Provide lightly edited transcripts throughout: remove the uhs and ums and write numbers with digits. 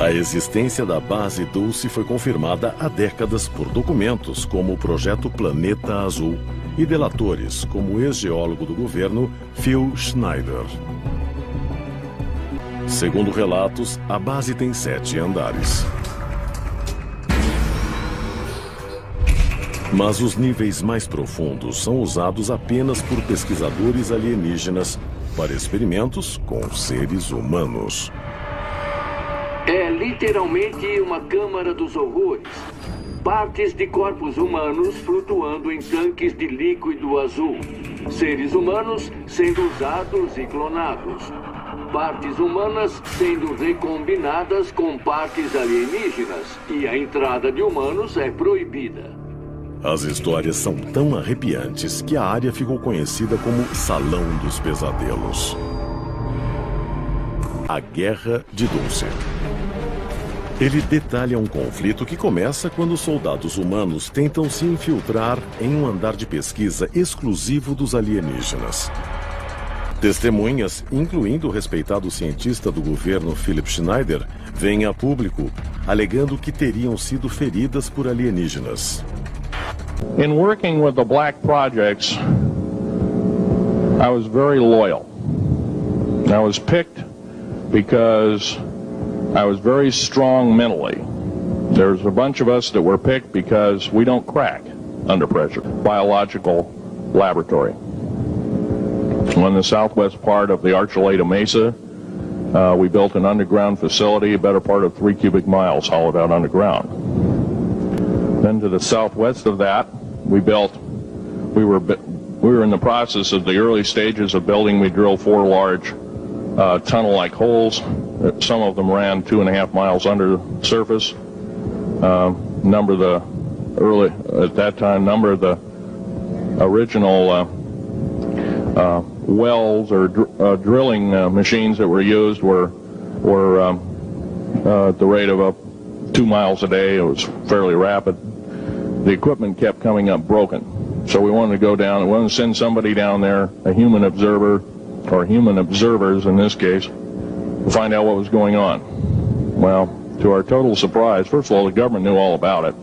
A existência da base Dulce foi confirmada há décadas por documentos como o projeto Planeta Azul e delatores como o ex-geólogo do governo Phil Schneider. Segundo relatos, a base tem 7 andares. Mas os níveis mais profundos são usados apenas por pesquisadores alienígenas para experimentos com seres humanos. É literalmente uma câmara dos horrores. Partes de corpos humanos flutuando em tanques de líquido azul. Seres humanos sendo usados e clonados. Partes humanas sendo recombinadas com partes alienígenas. E a entrada de humanos é proibida. As histórias são tão arrepiantes que a área ficou conhecida como Salão dos Pesadelos. A Guerra de Dulce. Ele detalha um conflito que começa quando soldados humanos tentam se infiltrar em um andar de pesquisa exclusivo dos alienígenas. Testemunhas, incluindo o respeitado cientista do governo Philip Schneider, vêm a público alegando que teriam sido feridas por alienígenas. In working with the black projects, I was very loyal. I was picked because I was very strong mentally. There's a bunch of us that were picked because we don't crack under pressure. Biological laboratory. On the southwest part of the Archuleta Mesa, we built an underground facility, a better part of 3 cubic miles hollowed out underground. Then to the southwest of that, we were in the process of the early stages of building. We drilled 4 large tunnel-like holes. Some of them ran 2.5 miles under the surface. Number of the original wells or drilling machines that were used were at the rate of up 2 miles a day. It was fairly rapid. The equipment kept coming up broken. So we wanted to go down, we wanted to send somebody down there, a human observer, or human observers in this case, to find out what was going on. Well, to our total surprise, first of all, the government knew all about it.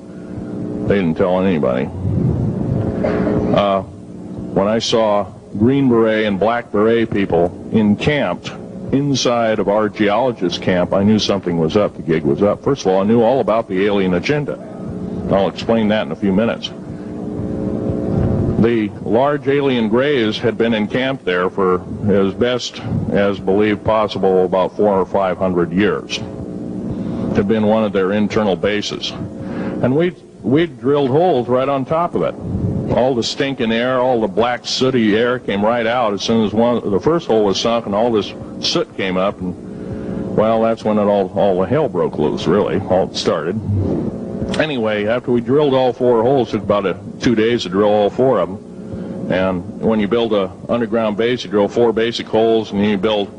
They didn't tell anybody. When I saw Green Beret and Black Beret people encamped inside of our geologist camp, I knew something was up, the gig was up. First of all, I knew all about the alien agenda. I'll explain that in a few minutes. The large alien grays had been encamped there for as best as believed possible about 400 or 500 years. It had been one of their internal bases. And we drilled holes right on top of it. All the stinking air, all the black sooty air came right out as soon as the first hole was sunk, and all this soot came up, and well, that's when all the hell broke loose, really, all it started. Anyway, after we drilled all 4 holes, it took about 2 days to drill all 4 of them. And when you build an underground base, you drill 4 basic holes, and then you build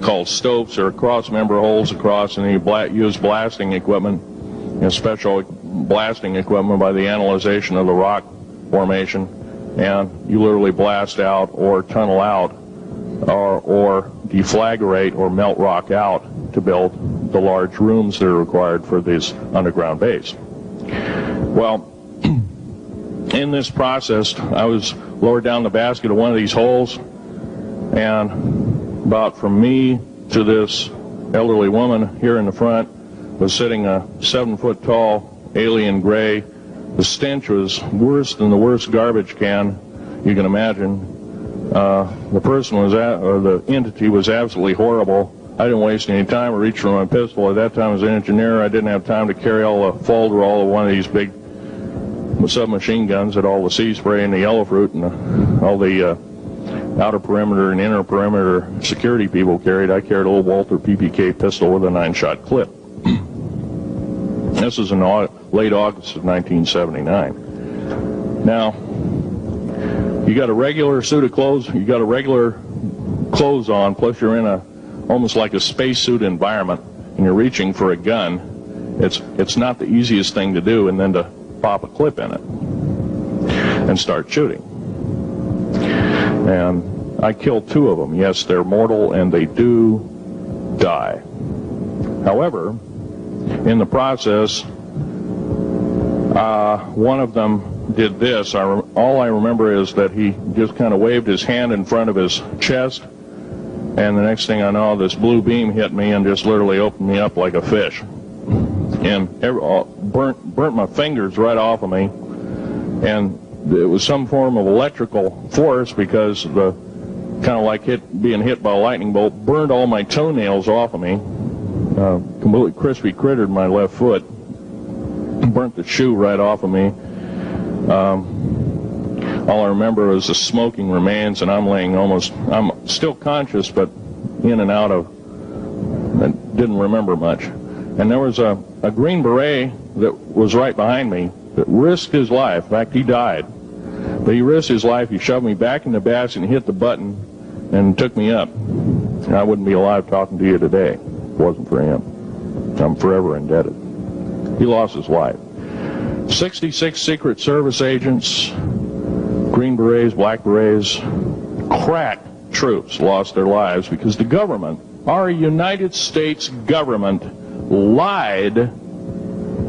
called stopes or cross-member holes across, and then you use blasting equipment, special blasting equipment by the analyzation of the rock formation, and you literally blast out or tunnel out or deflagrate or melt rock out to build the large rooms that are required for this underground base. Well, in this process, I was lowered down the basket of one of these holes, and about from me to this elderly woman here in the front was sitting a 7-foot-tall alien gray. The stench was worse than the worst garbage can you can imagine. The person or the entity was absolutely horrible. I didn't waste any time. I reached for my pistol. At that time, as an engineer, I didn't have time to carry all the folderol of one of these big submachine guns that all the sea spray and the yellow fruit and all the outer perimeter and inner perimeter security people carried. I carried a little Walther PPK pistol with a 9-shot clip. This was in late August of 1979. Now, you got a regular suit of clothes, you got a regular clothes on, plus you're in almost like a spacesuit environment, and you're reaching for a gun. It's not the easiest thing to do, and then to pop a clip in it and start shooting. And I killed 2 of them. Yes, they're mortal, and they do die. However, in the process, one of them did this. All I remember is that he just kind of waved his hand in front of his chest, and the next thing I know, this blue beam hit me and just literally opened me up like a fish. And burnt my fingers right off of me. And it was some form of electrical force, because the kind of like being hit by a lightning bolt burned all my toenails off of me. Completely crispy crittered my left foot. Burnt the shoe right off of me. All I remember was the smoking remains, and I'm still conscious, but in and out of, I didn't remember much. And there was a Green Beret that was right behind me that risked his life. In fact, he died. But he risked his life. He shoved me back in the basket and hit the button and took me up. And I wouldn't be alive talking to you today if it wasn't for him. I'm forever indebted. He lost his life. 66 Secret Service agents, Green Berets, Black Berets, crack troops lost their lives because the government, our United States government, lied,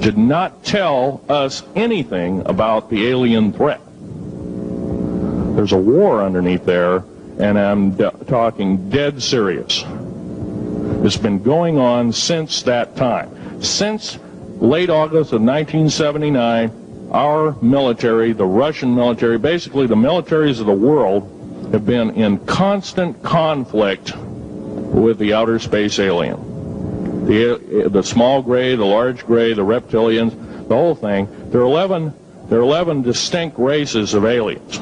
did not tell us anything about the alien threat. There's a war underneath there, and I'm talking dead serious. It's been going on since that time. Since late August of 1979, our military, the Russian military, basically the militaries of the world, have been in constant conflict with the outer space alien. The small gray, the large gray, the reptilians, the whole thing. There are 11 distinct races of aliens.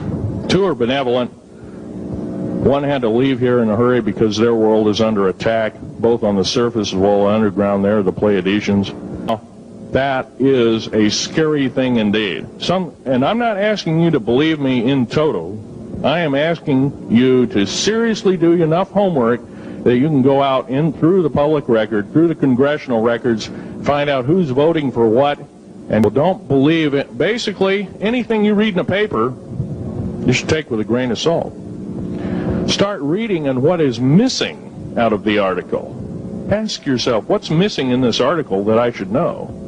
2 are benevolent. 1 had to leave here in a hurry because their world is under attack, both on the surface as well as underground. There, the Pleiadians. That is a scary thing indeed. And I'm not asking you to believe me in toto. I am asking you to seriously do enough homework that you can go out through the public record, through the congressional records, find out who's voting for what, and don't believe it. Basically, anything you read in a paper, you should take with a grain of salt. Start reading on what is missing out of the article. Ask yourself, what's missing in this article that I should know?